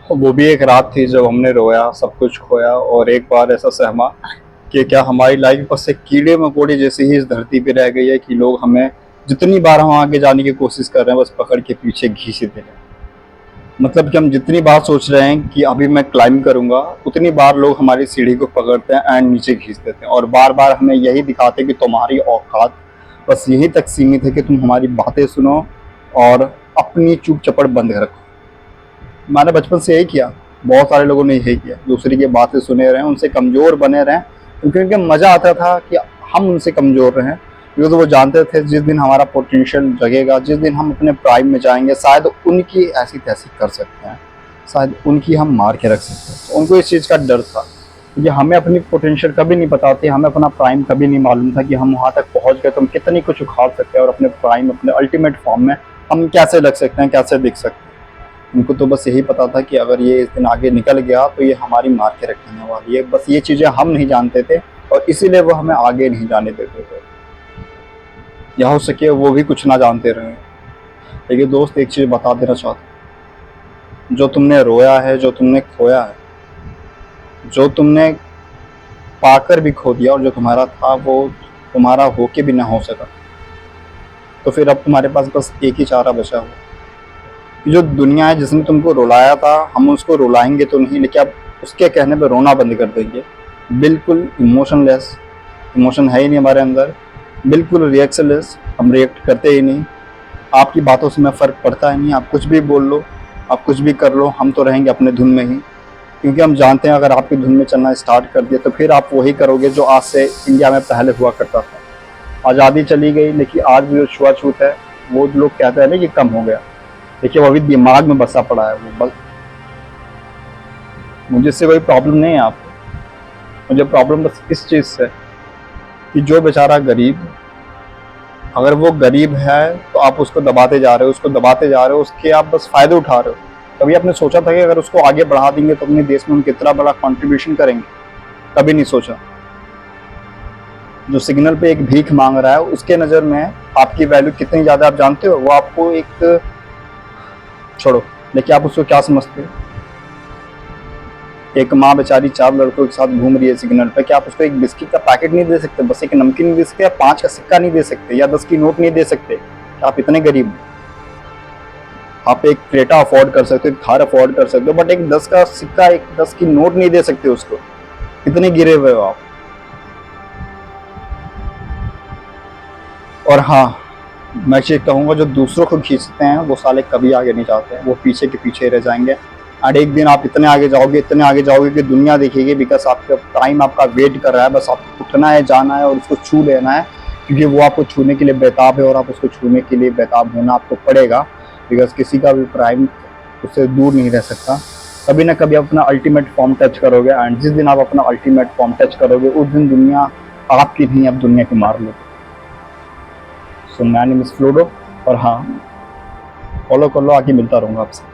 वो भी एक रात थी जब हमने रोया, सब कुछ खोया और एक बार ऐसा सहमा कि क्या हमारी लाइफ बस एक कीड़े मकोड़े जैसी ही इस धरती पे रह गई है कि लोग हमें जितनी बार हम आगे जाने की कोशिश कर रहे हैं बस पकड़ के पीछे घींच देते हैं। मतलब कि हम जितनी बार सोच रहे हैं कि अभी मैं क्लाइंब करूंगा, उतनी बार लोग हमारी सीढ़ी को पकड़ते हैं एंड नीचे खींच देते हैं और बार बार हमें यही दिखाते हैं कि तुम्हारी औकात बस यहीं तक सीमित है कि तुम हमारी बातें सुनो और अपनी चुप चपड़ बंद रखो। मैंने बचपन से यही किया, बहुत सारे लोगों ने यही किया, दूसरे की बातें सुने रहें, उनसे कमज़ोर बने रहें, क्योंकि उनके मज़ा आता था कि हम उनसे कमज़ोर रहें। बिकॉज़ वो जानते थे जिस दिन हमारा पोटेंशियल जगेगा, जिस दिन हम अपने प्राइम में जाएंगे, शायद उनकी ऐसी तैसी कर सकते हैं, शायद उनकी हम मार के रख सकते हैं। तो उनको इस चीज़ का डर था, क्योंकि हमें अपनी पोटेंशियल कभी नहीं पता थी, हमें अपना प्राइम कभी नहीं मालूम था कि हम वहाँ तक पहुँच गए तो हम कितनी कुछ उखाड़ सकते हैं और अपने प्राइम, अपने अल्टीमेट फॉर्म में हम कैसे लग सकते हैं, कैसे दिख सकते हैं। उनको तो बस यही पता था कि अगर ये इस दिन आगे निकल गया तो ये हमारी मार के रखने वाली है। बस ये चीज़ें हम नहीं जानते थे और इसीलिए वो हमें आगे नहीं जाने देते थे, या हो सके वो भी कुछ ना जानते रहे। लेकिन दोस्त, एक चीज़ बता देना चाहता हूँ, जो तुमने रोया है, जो तुमने खोया है, जो तुमने पाकर भी खो दिया और जो तुम्हारा था वो तुम्हारा होके भी ना हो सका, तो फिर अब तुम्हारे पास बस एक ही चारा बचा हुआ। जो दुनिया है जिसने तुमको रुलाया था, हम उसको रुलाएंगे तो नहीं, लेकिन अब उसके कहने पर रोना बंद कर देंगे। बिल्कुल इमोशनलेस, इमोशन है ही नहीं हमारे अंदर, बिल्कुल रिएक्शनलेस, हम रिएक्ट करते ही नहीं। आपकी बातों से हमें फ़र्क पड़ता ही नहीं, आप कुछ भी बोल लो, आप कुछ भी कर लो, हम तो रहेंगे अपने धुन में ही। क्योंकि हम जानते हैं अगर आपकी धुन में चलना स्टार्ट कर दिया तो फिर आप वही करोगे जो आज से इंडिया में पहले हुआ करता था। आज़ादी चली गई, लेकिन आज भी जो छुआछूत है, वो लोग कहते हैं ना कि कम हो गया, देखिए वो अभी दिमाग में बसा पड़ा है वो बस। मुझे इससे कोई प्रॉब्लम नहीं है आपको, मुझे प्रॉब्लम बस इस चीज़ से कि जो बेचारा गरीब, अगर वो गरीब है तो आप उसको दबाते जा रहे हो, उसको दबाते जा रहे हो, उसके आप बस फ़ायदे उठा रहे हो। कभी आपने सोचा था कि अगर उसको आगे बढ़ा देंगे तो अपने देश में हम कितना बड़ा कंट्रीब्यूशन करेंगे? कभी नहीं सोचा। जो सिग्नल पे एक भीख मांग रहा है, उसके नज़र में आपकी वैल्यू कितनी ज़्यादा आप जानते हो? वो आपको एक, छोड़ो, लेकिन आप उसको क्या समझते हो? एक माँ बेचारी 4 लड़कों के साथ घूम रही है सिग्नल पे, क्या आप उसको एक बिस्किट का पैकेट नहीं दे सकते? बस एक नमकीन नहीं दे सकते, या 5 का सिक्का नहीं दे सकते, या 10 की नोट नहीं दे सकते? क्या आप इतने गरीब हो? आप एक क्रेटा अफोर्ड कर सकते हो, एक थार अफोर्ड कर सकते हो, बट एक 10 का सिक्का, एक 10 की नोट नहीं दे सकते उसको। कितने गिरे हुए हो आप। और हाँ, मैं ये कहूँगा, जो दूसरों को खींचते हैं वो साले कभी आगे नहीं जाते हैं, वो पीछे के पीछे रह जाएंगे। और एक दिन आप इतने आगे जाओगे, इतने आगे जाओगे कि दुनिया देखेगी, बिकॉज आपका टाइम आपका वेट कर रहा है, बस आपको उठना है, जाना है और उसको छू लेना है, क्योंकि वो आपको छूने के लिए बेताब है और आप उसको छूने के लिए बेताब होना आपको पड़ेगा। बिकॉज किसी का भी प्राइम उससे दूर नहीं रह सकता। कभी ना कभी आप अपना अल्टीमेट फॉर्म टच करोगे, एंड जिस दिन आप अपना अल्टीमेट फॉर्म टच करोगे उस दिन दुनिया आपकी नहीं, आप दुनिया को मार लोगे। सो माय नेम इज फ्लूडो, और हाँ, फॉलो कर लो, आगे मिलता रहूँगा आपसे।